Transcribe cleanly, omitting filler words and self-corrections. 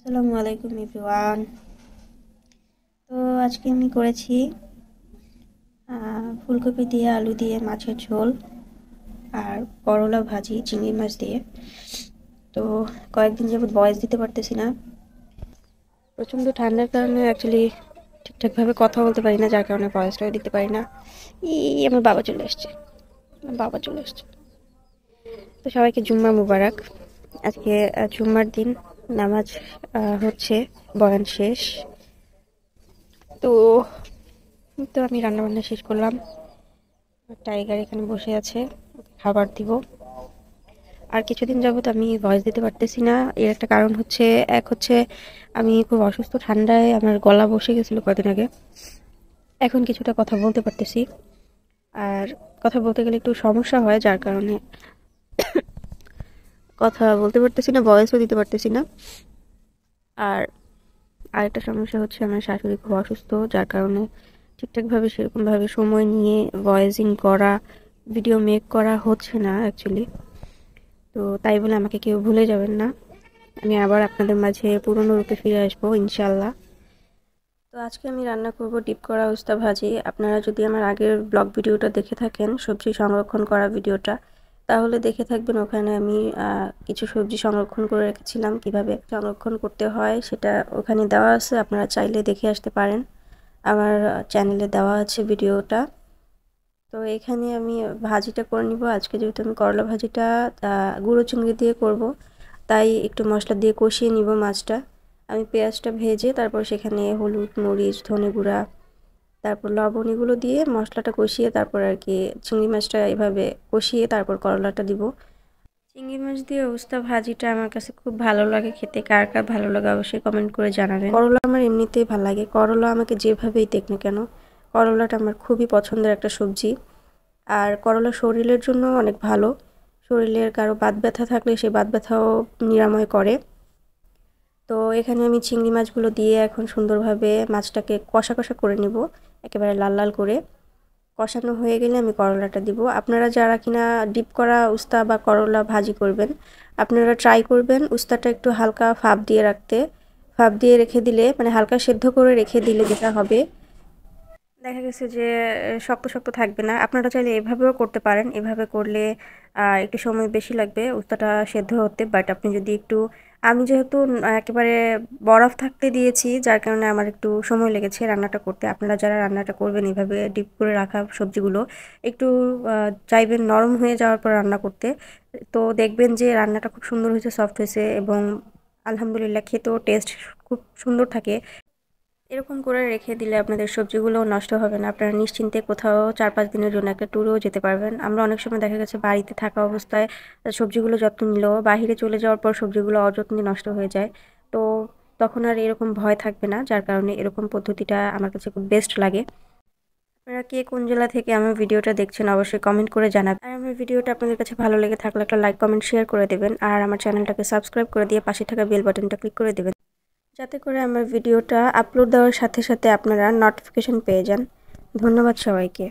আসসালামু আলাইকুম এভরিওয়ান। তো আজকে আমি করেছি ফুলকপি দিয়ে আলু দিয়ে মাছের ঝোল আর করলা ভাজি চিংড়ি মাছ দিয়ে। তো কয়েকদিন যাবত ভয়েস দিতে পারতেছি না, প্রচণ্ড ঠান্ডার কারণে অ্যাকচুয়ালি ঠিকঠাকভাবে কথা বলতে পারি না, যার কারণে ভয়েসটাও দিতে পারি না। আমার বাবা চলে এসছে, তো সবাইকে জুম্মা মুবারক। আজকে জুম্মার দিন, নামাজ হচ্ছে, বয়ান শেষ। তো তো আমি রান্নাবান্না শেষ করলাম। টাইগার এখানে বসে আছে, ওকে খাবার দিব। আর কিছুদিন যাবত আমি ভয়েস দিতে পারতেছি না, এর একটা কারণ হচ্ছে, এক হচ্ছে আমি খুব অসুস্থ, ঠান্ডায় আমার গলা বসে গেছিলো কদিন আগে। এখন কিছুটা কথা বলতে পারতেছি, আর কথা বলতে গেলে একটু সমস্যা হয়, যার কারণে কথা বলতে পারতেছি না, ভয়েসও দিতে পারতেছি না। আর আরেকটা সমস্যা হচ্ছে আমার শাশুড়ি খুব অসুস্থ, যার কারণে ঠিকঠাকভাবে সেরকমভাবে সময় নিয়ে ভয়েসিং করা, ভিডিও মেক করা হচ্ছে না অ্যাকচুয়ালি। তো তাই বলে আমাকে কেউ ভুলে যাবেন না, আমি আবার আপনাদের মাঝে পুরনো রূপে ফিরে আসবো ইনশাল্লাহ। তো আজকে আমি রান্না করব ডিপ করা উস্তা ভাজি। আপনারা যদি আমার আগের ব্লগ ভিডিওটা দেখে থাকেন, সবজি সংরক্ষণ করা ভিডিওটা, তাহলে দেখে থাকবেন ওখানে আমি কিছু সবজি সংরক্ষণ করে রেখেছিলাম, কিভাবে সংরক্ষণ করতে হয় সেটা ওখানে দেওয়া আছে, আপনারা চাইলে দেখে আসতে পারেন, আমার চ্যানেলে দেওয়া আছে ভিডিওটা। তো এখানে আমি ভাজিটা করে নিব। আজকে যেহেতু আমি করলা ভাজিটা গুঁড়ো চিংড়ি দিয়ে করব, তাই একটু মশলা দিয়ে কষিয়ে নিব মাছটা। আমি পেঁয়াজটা ভেজে তারপর সেখানে হলুদ, মরিচ, ধনে গুঁড়া, তারপর লবণ এগুলো দিয়ে মশলাটা কষিয়ে তারপর আর কি চিংড়ি মাছটা এভাবে কষিয়ে তারপর করলাটা দিব। চিংড়ি মাছ দিয়ে উস্তা ভাজিটা আমার কাছে খুব ভালো লাগে খেতে। কার কার ভালো লাগে অবশ্যই কমেন্ট করে জানাবেন। করলা আমার এমনিতেই ভালো লাগে, করলা আমাকে যেভাবেই দেখ না কেন, করলাটা আমার খুবই পছন্দের একটা সবজি। আর করলা শরীরের জন্য অনেক ভালো, শরীরের কারো বাত ব্যথা থাকলে সেই বাত ব্যথাও নিরাময় করে। তো এখানে আমি চিংড়ি মাছগুলো দিয়ে এখন সুন্দরভাবে মাছটাকে কষা কষা করে নিব, একেবারে লাল লাল করে। কষানো হয়ে গেলে আমি করলাটা দিব। আপনারা যারা কিনা ডিপ করা উস্তা বা করলা ভাজি করবেন, আপনারা ট্রাই করবেন উস্তাটা একটু হালকা ভাপ দিয়ে রাখতে। ভাপ দিয়ে রেখে দিলে, মানে হালকা সেদ্ধ করে রেখে দিলে যেটা হবে, দেখা গেছে যে শক্ত শক্ত থাকবে না। আপনারা চাইলে এভাবেও করতে পারেন, এভাবে করলে একটু সময় বেশি লাগবে উস্তাটা সেদ্ধ হতে। বাট আপনি যদি একটু, আমি যেহেতু একেবারে বরফ থাকতে দিয়েছি, যার কারণে আমার একটু সময় লেগেছে রান্নাটা করতে। আপনারা যারা রান্নাটা করবেন এভাবে ডিপ করে রাখা সবজিগুলো একটু চাইবেন নরম হয়ে যাওয়ার পর রান্না করতে, তো দেখবেন যে রান্নাটা খুব সুন্দর হয়েছে, সফট হয়েছে, এবং আলহামদুলিল্লাহ খেতেও টেস্ট খুব সুন্দর থাকে। এরকম করে রেখে দিলে আপনাদের সবজিগুলো নষ্ট হবে না, আপনারা নিশ্চিন্তে কোথাও 4-5 দিনের জন্য একটা ট্যুরেও যেতে পারবেন। আমরা অনেক সময় দেখা গেছে বাড়িতে থাকা অবস্থায় সবজিগুলো যত্ন নিলেও বাহিরে চলে যাওয়ার পর সবজিগুলো অযত্নে নষ্ট হয়ে যায়। তো তখন আর এরকম ভয় থাকবে না, যার কারণে এরকম পদ্ধতিটা আমার কাছে খুব বেস্ট লাগে। আপনারা কে কোন জেলা থেকে আমার ভিডিওটা দেখছেন অবশ্যই কমেন্ট করে জানাবেন। আর আমার ভিডিওটা আপনাদের কাছে ভালো লেগে থাকলে একটা লাইক, কমেন্ট, শেয়ার করে দেবেন। আর আমার চ্যানেলটাকে সাবস্ক্রাইব করে দিয়ে পাশে থাকা বেল বাটনটা ক্লিক করে দেবেন, যাতে করে আমার ভিডিওটা আপলোড দেওয়ার সাথে সাথে আপনারা নোটিফিকেশন পেয়ে যান। ধন্যবাদ সবাইকে।